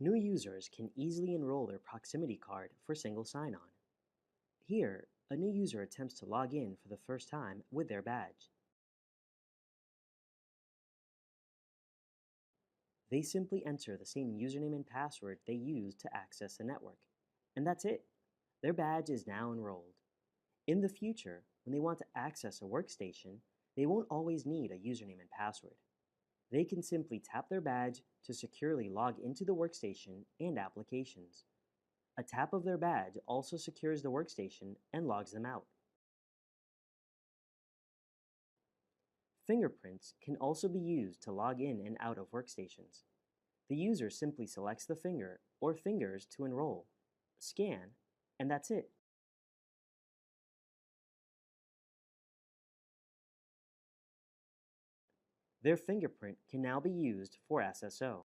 New users can easily enroll their proximity card for single sign-on. Here, a new user attempts to log in for the first time with their badge. They simply enter the same username and password they used to access the network. And that's it. Their badge is now enrolled. In the future, when they want to access a workstation, they won't always need a username and password. They can simply tap their badge to securely log into the workstation and applications. A tap of their badge also secures the workstation and logs them out. Fingerprints can also be used to log in and out of workstations. The user simply selects the finger or fingers to enroll, scan, and that's it. Their fingerprint can now be used for SSO.